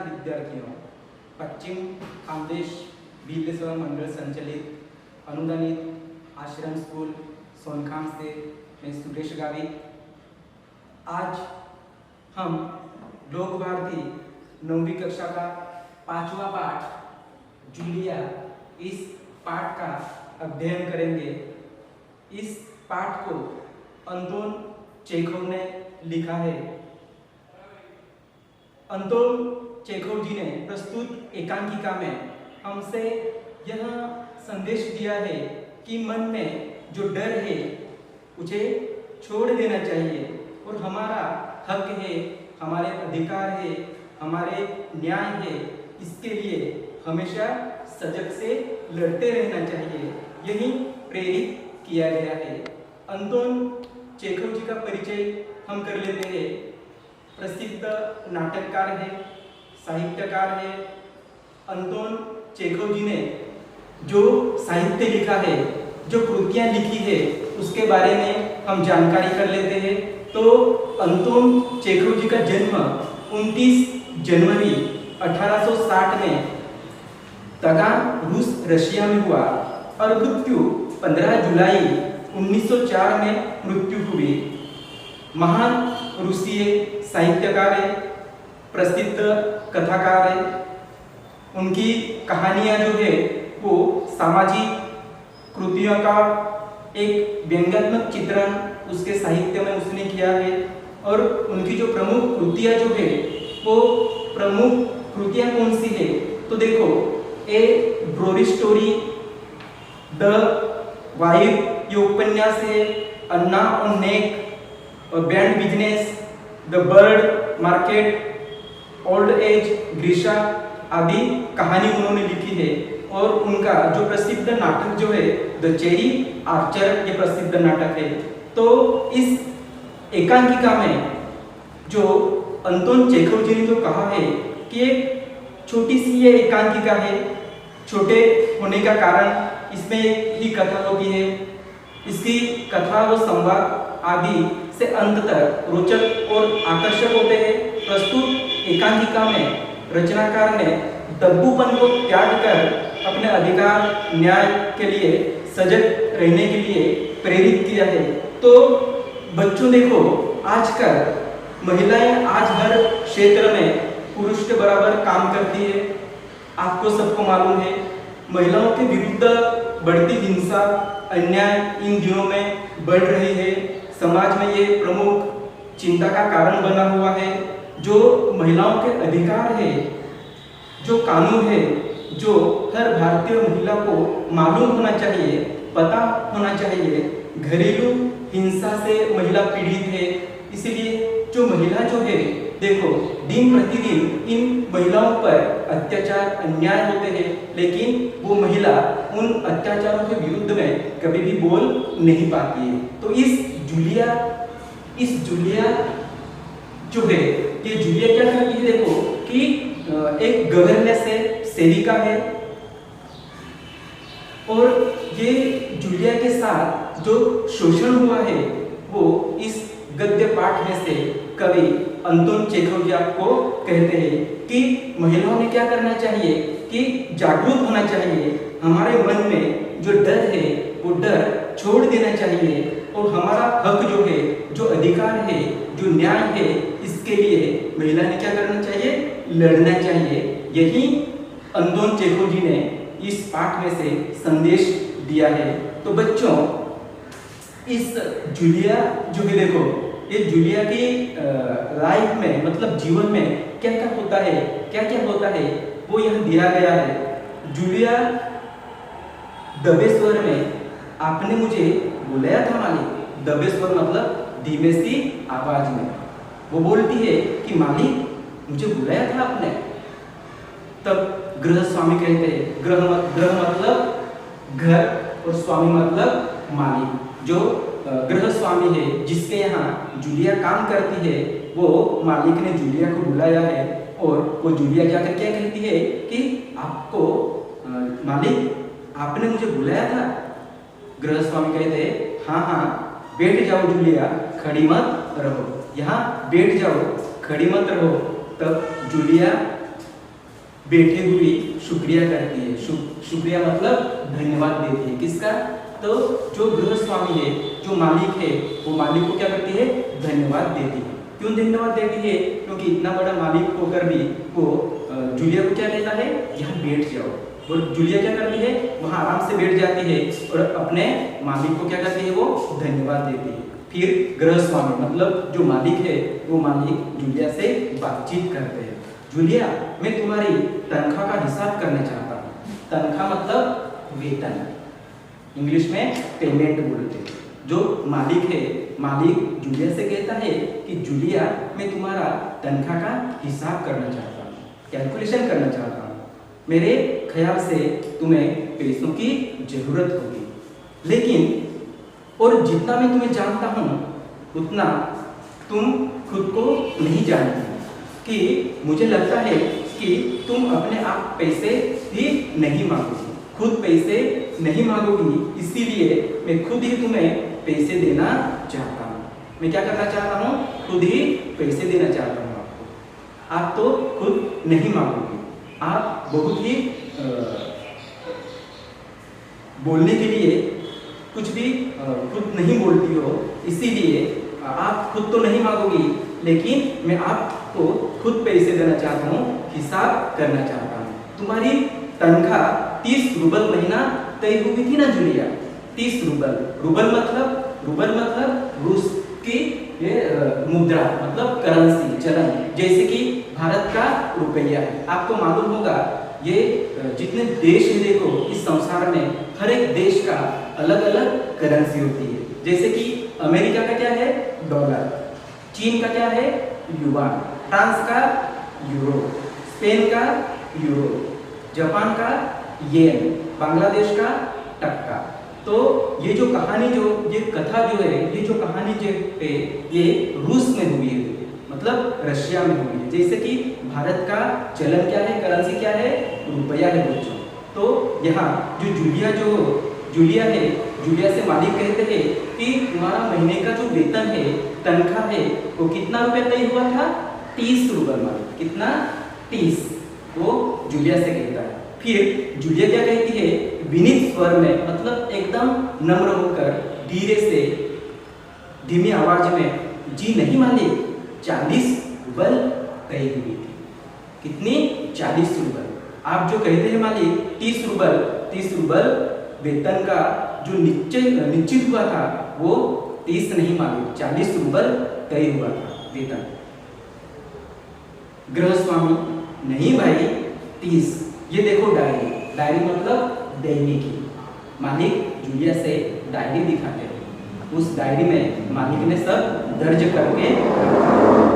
विद्यार्थियों, पश्चिम खानदेश बिरलेश्वर मंडल संचालित अनुदानित आश्रम स्कूल सोनखाम से मैं सुरेश गावित। आज हम लोक भारती 9वीं कक्षा का 5वां पाठ जूलिया इस पाठ का अध्ययन करेंगे। इस पाठ को अंतोन चेखव ने लिखा है। अंतोन चेखव जी ने प्रस्तुत एकांकिका में हमसे यह संदेश दिया है कि मन में जो डर है उसे छोड़ देना चाहिए और हमारा हक है, हमारे अधिकार है, हमारे न्याय है, इसके लिए हमेशा सजग से लड़ते रहना चाहिए। यही प्रेरित किया गया है। अंतोन चेखव जी का परिचय हम कर लेते हैं। प्रसिद्ध नाटककार है, साहित्यकार है। अंतोन चेखव जी ने जो साहित्य लिखा है, जो कृतियां लिखी है, उसके बारे में हम जानकारी कर लेते हैं। तो अंतोन चेखव जी का जन्म 29 जनवरी 1860 में तगान रूस रशिया में हुआ और मृत्यु 15 जुलाई 1904 में मृत्यु हुई। महान रूसीय साहित्यकार है, प्रसिद्ध कथाकार है। उनकी कहानियां जो है वो सामाजिक कृतियों का एक व्यंग्यात्मक चित्रण उसके साहित्य में उसने किया है। और उनकी जो प्रमुख कृतियां जो है वो प्रमुख कृतियां कौन सी है, तो देखो, a boring story, the wife ये उपन्यास है, अन्ना और neck, bad business, the bird market, old age, Grisha आदि कहानी उन्होंने लिखी है। और उनका जो प्रसिद्ध नाटक जो है द चेरी आर्चर, ये प्रसिद्ध नाटक है। तो इस एकांकिका में जो अंतोन चेखव जी ने जो कहा है कि एक छोटी सी ये एकांकिका है, छोटे होने का कारण इसमें एक ही कथा होती है। इसकी कथा व संवाद आदि से अंत तक रोचक और आकर्षक होते हैं। प्रस्तुत एकांकिका में रचनाकार ने दब्बूपन को त्याग कर अपने अधिकार न्याय के लिए सजग रहने के लिए प्रेरित किया है। तो बच्चों देखो, आजकल महिलाएं आज हर क्षेत्र में पुरुष के बराबर काम करती है। आपको सबको मालूम है, महिलाओं के विरुद्ध बढ़ती हिंसा, अन्याय इन दिनों में बढ़ रही है। समाज में ये प्रमुख चिंता का कारण बना हुआ है। जो महिलाओं के अधिकार है, जो कानून है, जो हर भारतीय महिला को मालूम होना चाहिए, पता होना चाहिए। घरेलू हिंसा से महिला पीड़ित है, इसलिए जो महिला जो है, देखो, दिन प्रतिदिन इन महिलाओं पर अत्याचार अन्याय होते हैं, लेकिन वो महिला उन अत्याचारों के विरुद्ध में कभी भी बोल नहीं पाती है। तो इस जूलिया जो है, ये जूलिया क्या करती है, देखो कि एक गवर्नेस है, सेविका है। और ये जूलिया के साथ जो शोषण हुआ है वो इस गद्य पाठ में से कवि अंतोन चेखव जी आपको कहते हैं कि महिलाओं ने क्या करना चाहिए कि जागरूक होना चाहिए। हमारे मन में जो डर है वो डर छोड़ देना चाहिए और हमारा हक जो है, जो अधिकार है, जो न्याय है, इसके लिए महिला ने क्या करना चाहिए, लड़ना चाहिए। यही अंतोन चेखव जी ने इस पाठ में से संदेश दिया है। तो बच्चों, इस जूलिया जो है, देखो, ये जूलिया की लाइफ में, मतलब जीवन में क्या क्या होता है, क्या क्या होता है, वो यहाँ दिया गया है। जूलिया दबे स्वर में, आपने मुझे बुलाया था मालिक। दबे स्वर मतलब धीमे सी आवाज में वो बोलती है कि मालिक मुझे बुलाया था आपने। तब गृह स्वामी कहते हैं, गृह मतलब घर और स्वामी मतलब मालिक। जो गृह स्वामी है, जिसके यहाँ जूलिया काम करती है, वो मालिक ने जूलिया को बुलाया है। और वो जूलिया जाकर क्या कहती है कि आपको मालिक आपने मुझे बुलाया था। गृह स्वामी कहते हैं, हाँ हाँ बैठ जाओ जूलिया, खड़ी मत रहो, यहाँ बैठ जाओ, खड़ी मत रहो। तब जूलिया बैठे हुए शुक्रिया करती है। शुक्रिया मतलब धन्यवाद देती है। किसका? तो जो गृहस्वामी है, जो मालिक है, वो मालिक को क्या करती है? धन्यवाद देती है। क्यों धन्यवाद देती है? क्योंकि इतना बड़ा मालिक होकर भी वो जूलिया को क्या कहता है? यहाँ बैठ जाओ। और जूलिया क्या करती है? वहाँ आराम से बैठ जाती है और अपने मालिक को क्या करती है? वो धन्यवाद देती है। फिर गृहस्वामी मतलब जो मालिक है, वो मालिक जूलिया से बातचीत करते हैं। जूलिया, मैं तुम्हारी तनख्वाह का हिसाब करना चाहता हूँ। तनख्वाह मतलब वेतन, इंग्लिश में पेमेंट बोलते हैं। जो मालिक है, मालिक जूलिया से कहता है कि जूलिया, मैं तुम्हारा तनख्वाह का हिसाब करना चाहता हूँ, कैलकुलेशन करना चाहता हूँ। मेरे ख्याल से तुम्हें पैसों की जरूरत होगी, लेकिन और जितना मैं तुम्हें जानता हूँ उतना तुम खुद को नहीं जानती। कि मुझे लगता है कि तुम अपने आप पैसे ही नहीं मांगोगी, खुद पैसे नहीं मांगोगी, इसीलिए मैं खुद ही तुम्हें पैसे देना चाहता हूँ। मैं क्या करना चाहता हूँ? खुद ही पैसे देना चाहता हूँ आपको। आप तो खुद नहीं मांगोगी, आप बहुत ही बोलने के लिए कुछ भी खुद नहीं बोलती हो, इसीलिए आप खुद तो नहीं मांगोगी, लेकिन मैं आपको खुद पैसे देना चाहता हूँ, हिसाब करना चाहता हूँ। तुम्हारी तनख्वाह 30 रूबल महीना तय हुई थी ना जूलिया? 30 रूबल। रूबल मतलब रूस की ये मुद्रा, मतलब करेंसी, चलन, जैसे कि भारत का रुपया है। आपको मालूम होगा ये जितने देश हैं, देखो इस संसार में हर एक देश का अलग अलग करेंसी होती है। जैसे कि अमेरिका का क्या है? डॉलर। चीन का क्या है? युआन। फ्रांस का यूरो। स्पेन का यूरो। जापान का येन। बांग्लादेश का टक्का। तो ये जो कहानी, जो ये कथा जो है, ये जो कहानी जो है, ये रूस में हुई है, मतलब रशिया में हुई है। जैसे कि भारत का चलन क्या है, करेंसी क्या है? रुपया है बच्चों। तो यहाँ जो जूलिया है, जूलिया से मालिक कहते हैं कि तुम्हारा महीने का जो वेतन है, तनख्वाह है, वो कितना रुपया तय हुआ था? 30 रूबल मालिक। कितना? 30। वो जूलिया से कहता है। फिर जूलिया क्या कहती है? विनीत स्वर में, मतलब एकदम नम्र होकर, धीरे से, धीमी आवाज में, जी नहीं मालिक, 40 रूबल तय हुई थी। कितनी? 40 रूबल। आप जो कहते हैं मालिक 30 रूबल वेतन का जो निश्चित हुआ था, वो 30 नहीं मालिक, 40 रूबल तय हुआ था वेतन। गृहस्वामी, नहीं भाई, 30। ये देखो डायरी मतलब दैनिकी। मालिक जूलिया से डायरी दिखाते हैं। उस डायरी में मालिक ने सब दर्ज करके,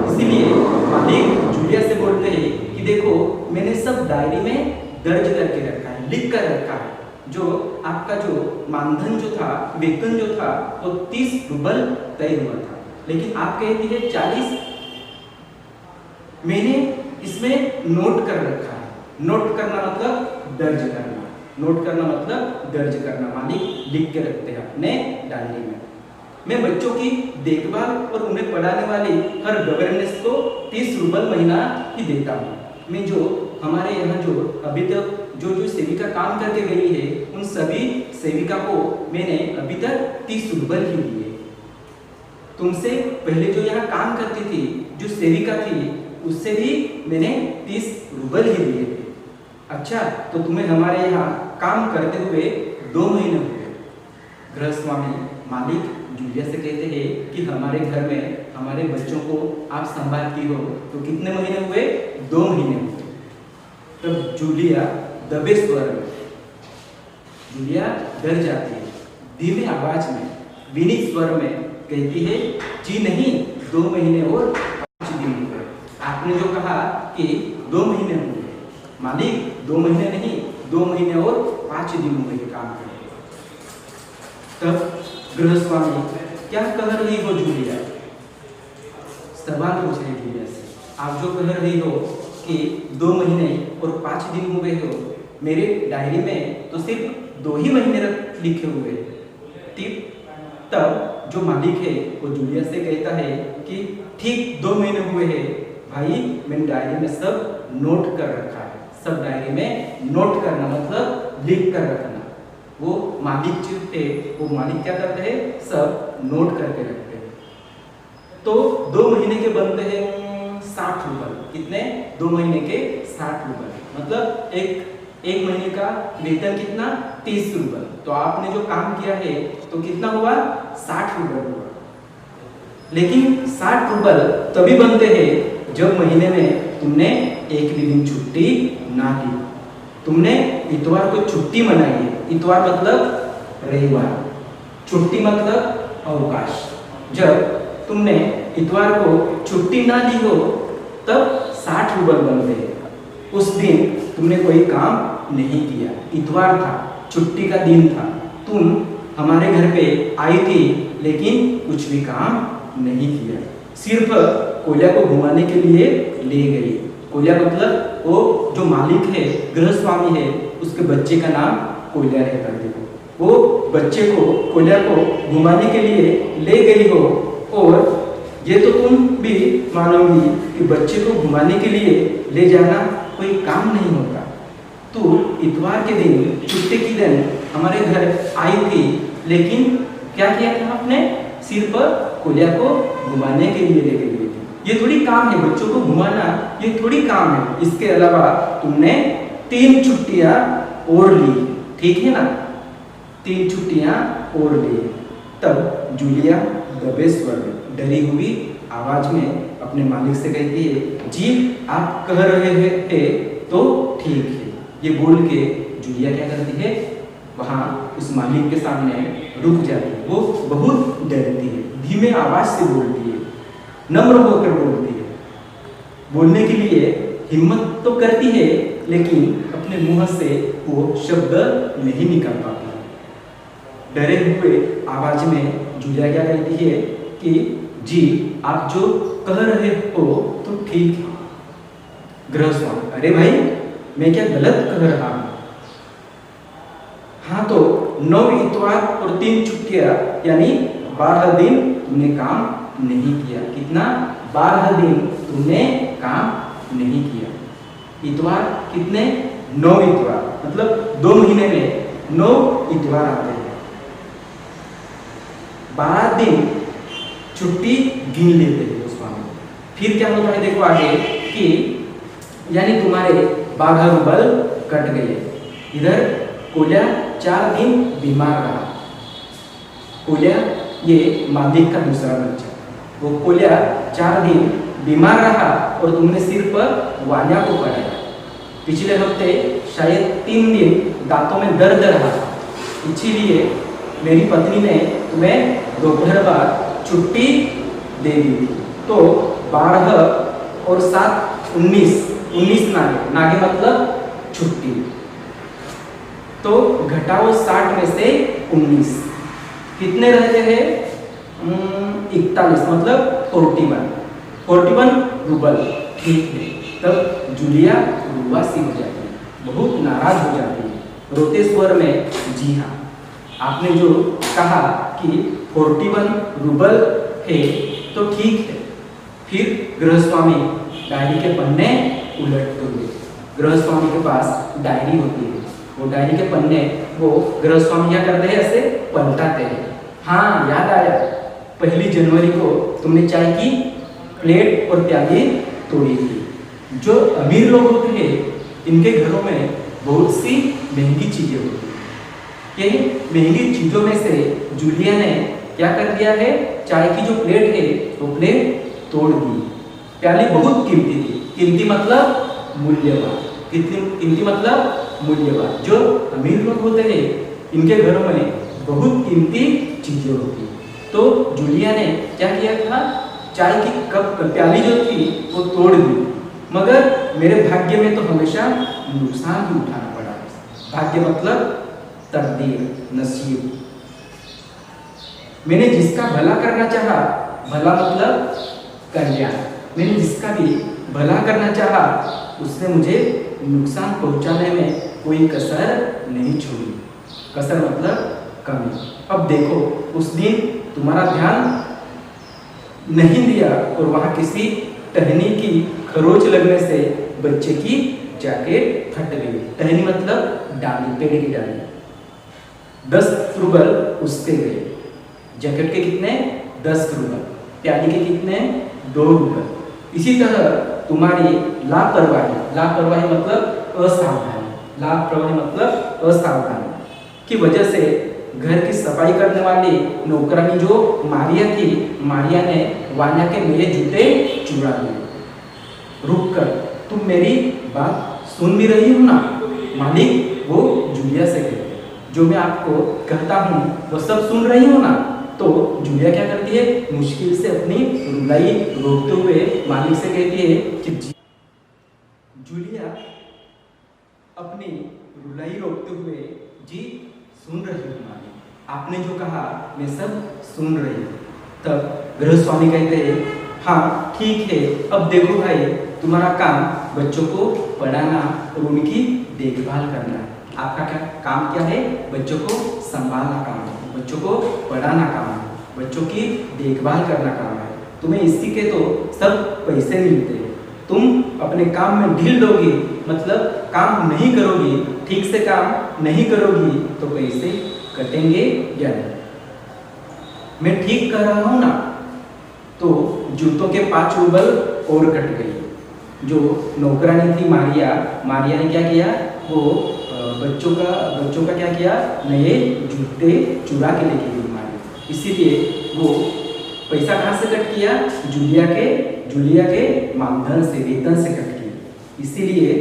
इसीलिए मालिक जूलिया से बोलते हैं कि देखो मैंने सब डायरी में दर्ज करके रखा है, लिख कर रखा है। जो आपका जो मानधन जो था, वेतन जो था, वो 30 रूबल तय हुआ था, लेकिन आप कहती है 40। मैंने इसमें नोट कर रखा है। नोट करना मतलब दर्ज करना। नोट करना मतलब दर्ज करना। मालिक लिख के रखते हैं अपने डायरी में। मैं बच्चों की देखभाल और उन्हें पढ़ाने वाली हर गवर्नेंस को 30 रूबल महीना ही देता हूँ। मैं जो हमारे यहाँ जो अभी तक जो सेविका काम करके गई है, उन सभी सेविका को मैंने अभी तक 30 रूबल ही दिए। तुमसे पहले जो यहाँ काम करती थी, जो सेविका थी, उससे भी मैंने 30 रूबल ही दिए थे। अच्छा, तो तुम्हें हमारे यहाँ काम करते हुए 2 महीने हुए। गृहस्वामी मालिक जूलिया से कहते हैं कि हमारे घर में हमारे बच्चों को आप संभालती हो, तो कितने महीने हुए? 2 महीने हुए। तब जूलिया दबे स्वर में, जूलिया डर जाती है, धीमी आवाज में, विनीत स्वर में कहती है, जी नहीं, 2 महीने और 5 दिन हुए। आपने जो कहा कि 2 महीने हुए, मालिक 2 महीने नहीं, 2 महीने और 5 दिन हुए काम करते। तब गृहस्वामी, क्या कह रही हो जूलिया? सवाल पूछ रही जूलिया से, आप जो कह रही हो कि 2 महीने और 5 दिन हुए हो, मेरे डायरी में तो सिर्फ 2 ही महीने लिखे हुए। तब जो मालिक है वो जूलिया से कहता है कि ठीक 2 महीने हुए हैं भाई, मैंने डायरी में सब नोट कर रखा है, सब डायरी में नोट करना, मतलब लिख कर रखना। वो मालिक जो थे, वो मालिक क्या करते हैं, सब नोट करके रखते हैं। तो 2 महीने के बनते हैं 60 रूबल। कितने? 2 महीने के 60 रूबल, मतलब एक महीने का वेतन कितना? 30 रूबल। तो आपने जो काम किया है तो कितना हुआ? 60 रूबल हुआ। लेकिन 60 रूबल तभी बनते हैं जब महीने में तुमने एक भी दिन छुट्टी ना ली। तुमने इतवार को छुट्टी मनाई है। इतवार मतलब रविवार, छुट्टी मतलब अवकाश। जब तुमने इतवार को छुट्टी ना ली हो तब 60 रूबल बनते हैं। उस दिन तुमने कोई काम नहीं किया, इतवार था, छुट्टी का दिन था, तुम हमारे घर पे आई थी लेकिन कुछ भी काम नहीं किया, सिर्फ कोयला को घुमाने के लिए ले गई। कोयला मतलब वो जो मालिक है, गृह स्वामी है, उसके बच्चे का नाम कोयला रहता है। वो बच्चे को, कोयला को घुमाने के लिए ले गई हो, और ये तो तुम भी मानोगी कि बच्चे को घुमाने के लिए ले जाना कोई काम नहीं होता। तो इतवार के दिन, छुट्टी के दिन हमारे घर आई थी, लेकिन क्या किया था आपने? सिर्फ कोयला को घुमाने के लिए ले गई थी। ये थोड़ी काम है, बच्चों को घुमाना ये थोड़ी काम है। इसके अलावा तुमने 3 छुट्टियां और ली, ठीक है ना? 3 छुट्टियां और ली। तब जूलिया दबे स्वर में, डरी हुई आवाज में अपने मालिक से कहती है, जी आप कह रहे थे तो ठीक है। ये बोल के जूलिया क्या करती है, वहां उस मालिक के सामने रुक जाती है। वो बहुत डरती है, धीमे आवाज से बोलती है, नम्र होकर बोलती है। बोलने के लिए हिम्मत तो करती है, लेकिन अपने मुंह से वो शब्द नहीं निकाल पाती। डरे हुए आवाज में जूलिया क्या कहती है कि जी आप जो कह रहे हो तो ठीक है। गृहस्वामी, अरे भाई मैं क्या गलत कह रहा हूं? हाँ, तो 9 इतवार और 3 छुट्टियां यानी 12 दिन तुमने काम नहीं किया। कितना? 12 दिन तुमने काम नहीं किया। इतवार कितने? 9 इतवार, मतलब 2 महीने में 9 इतवार आते हैं। 12 दिन छुट्टी गिन लेते हैं स्वामी। फिर क्या होता है देखो आगे कि यानी तुम्हारे 12 रूबल कट गए। इधर कोयला 4 दिन बीमार रहा। कोयला ये मालिक का दूसरा बच्चा, वो कोयला 4 दिन बीमार रहा और तुमने सिर्फ वान्या को पढ़ाया। पिछले हफ्ते शायद 3 दिन दांतों में दर्द रहा, इसीलिए मेरी पत्नी ने तुम्हें दोपहर बाद छुट्टी दे दी। तो 12 और 7 19 नागे मतलब छुट्टी। तो घटाओ 60 में से 19, कितने रहते हैं? 41, मतलब 41 रूबल। ठीक है। तब जूलिया रुआसी हो जाती है, बहुत नाराज हो जाती है, रोते स्वर में, जी हाँ आपने जो कहा कि 41 रूबल है तो ठीक है। फिर गृहस्वामी डायरी के पन्ने उलटते हुए, गृहस्वामी के पास डायरी होती है, वो डायरी के पन्ने वो गृहस्वामी क्या करते हैं, ऐसे पलटाते हैं। हाँ याद आया, 1 जनवरी को तुमने चाय की प्लेट और प्याली तोड़ी थी। जो अमीर लोग होते हैं इनके घरों में बहुत सी महंगी चीजें होती हैं। ये महंगी चीजों में से जूलिया ने क्या कर दिया है, चाय की जो प्लेट है वो प्लेट तोड़ दी। प्याली बहुत कीमती थी, कीमती मतलब मूल्यवान, कीमती मतलब मूल्यवान। जो अमीर लोग होते हैं इनके घरों में बहुत कीमती चीजें होती हैं। तो जूलिया ने क्या किया था, चाय की कप प्याली जो थी वो तोड़ दी। मगर मेरे भाग्य में तो हमेशा नुकसान ही उठाना पड़ा। भाग्य मतलब तकदीर, नसीब। मैंने जिसका भला करना चाहा, भला मतलब कल्याण, मैंने जिसका भी भला करना चाहा उसने मुझे नुकसान पहुंचाने में कोई कसर नहीं छोड़ी। कसर मतलब कमी। अब देखो उस दिन तुम्हारा ध्यान नहीं दिया और वहां किसी टहनी की खरोच लगने से बच्चे की जैकेट फट गई। टहनी मतलब डाली, पेड़ की डाली। 10 रूबल उसके गए। जैकेट के कितने? 10 रूबल। प्याली के कितने? 2 रूबल। इसी तरह तुम्हारी लापरवाही मतलब असावधानी, लापरवाही मतलब असावधानी की वजह से घर की सफाई करने वाली नौकरानी जो मारिया थी, मारिया ने वान्या के मेरे जूते चुरा दिए। रुक कर, तुम मेरी बात सुन भी रही हो ना? मालिक वो जूलिया से कहते, जो मैं आपको कहता हूँ वो सब सुन रही हो ना? तो जूलिया क्या करती है? मुश्किल से अपनी रुलाई रोकते हुए मालिक से कहती है कि जूलिया अपनी रुलाई रोकते हुए, जी सुन रही हूँ मालिक, आपने जो कहा मैं सब सुन रही हूँ। तब गृहस्वामी कहते हैं, हाँ ठीक है, अब देखो भाई, तुम्हारा काम बच्चों को पढ़ाना और उनकी देखभाल करना है। आपका क्या काम क्या है? बच्चों को संभालना काम है, बच्चों को पढ़ाना काम है, बच्चों की देखभाल करना काम है। तुम्हें इसी के तो सब पैसे मिलते हैं। तुम अपने काम में ढील दोगी, मतलब काम नहीं करोगी, ठीक से काम नहीं करोगी, तो पैसे कटेंगे या नहीं? मैं ठीक कर रहा हूँ ना? तो जूतों के 5 रूबल और कट गई। जो नौकरानी थी मारिया ने क्या किया? वो बच्चों का क्या किया? नए जूते चुरा के लेके गई मारिया। इसीलिए वो पैसा कहाँ से कट किया? जूलिया के मानधन से, वेतन से कट किया। इसीलिए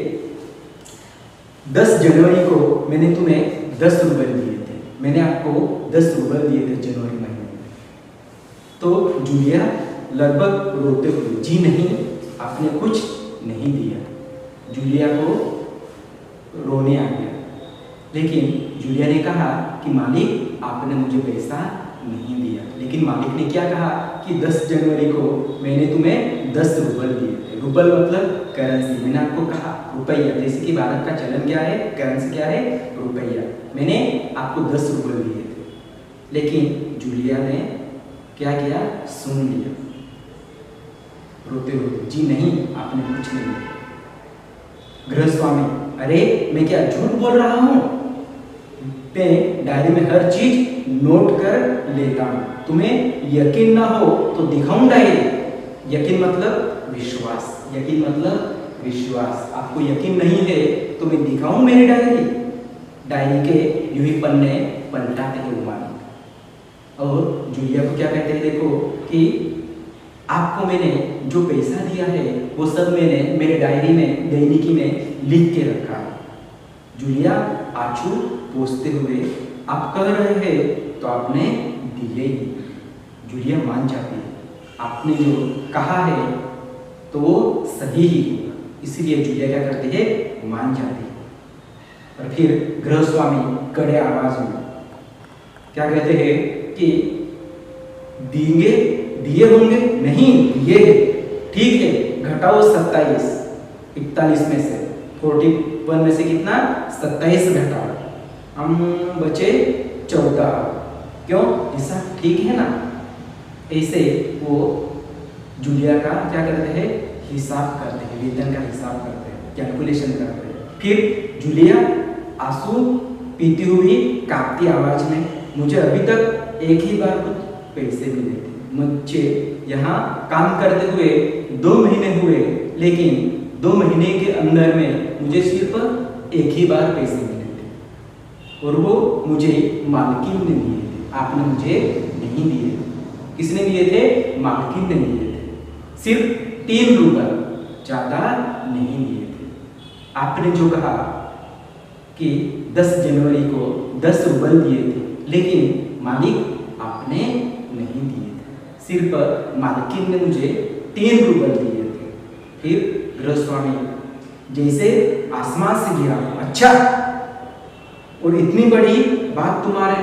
10 जनवरी को मैंने तुम्हें 10 रूबल दिए थे। मैंने आपको 10 रूबल दिए थे जनवरी महीने में। तो जूलिया लगभग रोते हुए, जी नहीं, आपने कुछ नहीं दिया। जूलिया को रोने आ गया। लेकिन जूलिया ने कहा कि मालिक आपने मुझे पैसा नहीं दिया। लेकिन मालिक ने क्या कहा कि 10 जनवरी को मैंने तुम्हें 10 रूबल दिए थे। रूबल मतलब करेंसी। मैंने आपको कहा रुपया, जैसे कि भारत का चलन क्या है? करेंसी क्या है? रुपया। मैंने आपको 10 रूबल दिए थे। लेकिन जूलिया ने क्या किया? सुन लिया, रोते हुए, जी नहीं, आपने कुछ नहीं दिया। गृहस्वामी, अरे मैं क्या झूठ बोल रहा हूँ? मैं डायरी में हर चीज नोट कर लेता हूँ। तुम्हें यकीन ना हो तो दिखाऊं डायरी। यकीन मतलब विश्वास, यकीन मतलब विश्वास। आपको यकीन नहीं है तो मैं दिखाऊं मेरी डायरी के यूं ही पन्ने पलटाते हैं मालिक। और जूलिया को क्या कहते हैं? देखो कि आपको मैंने जो पैसा दिया है वो सब मैंने मेरे डायरी में, दैनिकी में लिख के रखा है। जूलिया आंसू पोंछते हुए, आप कह रहे हैं तो आपने दिए ही। जूलिया मान जाती है, आपने जो कहा है तो वो सही ही होगा। इसीलिए जूलिया क्या करती है? मान जाती है। और फिर गृहस्वामी कड़े आवाज में क्या कहते हैं कि देंगे, दिए होंगे? नहीं दिए, ठीक है, घटाओ 27, 41 में से 41 में से कितना? 27 घटाओ, हम बचे 14। क्यों? हिसाब ठीक है ना? ऐसे वो जूलिया का क्या करते हैं? हिसाब करते हैं, वेतन का हिसाब करते हैं, कैलकुलेशन करते हैं। फिर जूलिया आंसू पीती हुई कांपती आवाज में, मुझे अभी तक एक ही बार कुछ पैसे मिले थे। मुझे यहाँ काम करते हुए 2 महीने हुए, लेकिन 2 महीने के अंदर में मुझे सिर्फ एक ही बार पैसे मिले थे और वो मुझे मालकिन ने दिए थे। आपने मुझे नहीं दिए। किसने दिए थे? मालकिन ने दिए थे। सिर्फ 3 रूबल, ज्यादा नहीं दिए थे। आपने जो कहा कि 10 जनवरी को 10 रूबल दिए थे, लेकिन मालिक आपने नहीं दिए थे। सिर्फ मालकिन ने मुझे 3 रूबल दिए थे। फिर गृहस्वामी जैसे आसमान से गिरा, अच्छा, और इतनी बड़ी बात तुम्हारे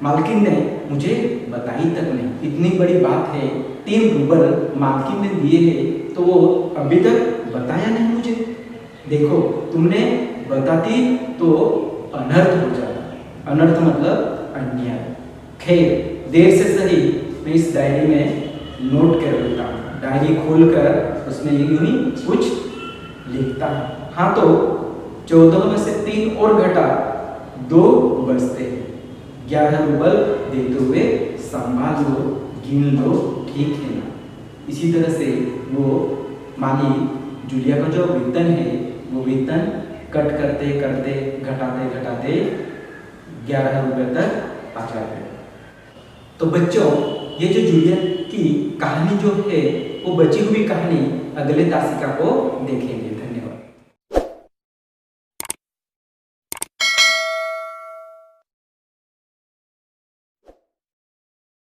मालकिन ने मुझे बताई तक नहीं। इतनी बड़ी बात है, 3 रूबल मालकिन ने दिए हैं तो वो अभी तक बताया नहीं मुझे। देखो, तुमने बताती तो अनर्थ हो जाता। अनर्थ मतलब अन्याय। खैर, देर से सही मैं इस डायरी में नोट कर लेता हूँ। डायरी खोलकर उसमें यूं ही कुछ लिखता है। हाँ तो 14 में से 3 और घटा 2 बचते हैं। 11 रूबल देते हुए संभाल लो, गिन लो, ठीक है ना। इसी तरह से वो मालिक जूलिया का जो वेतन है वो वेतन कट करते करते घटाते घटाते 11 रुपए तक आ जाते। तो बच्चों ये जो जूलिया की कहानी जो है वो बची हुई कहानी अगले तासिका को देखेंगे।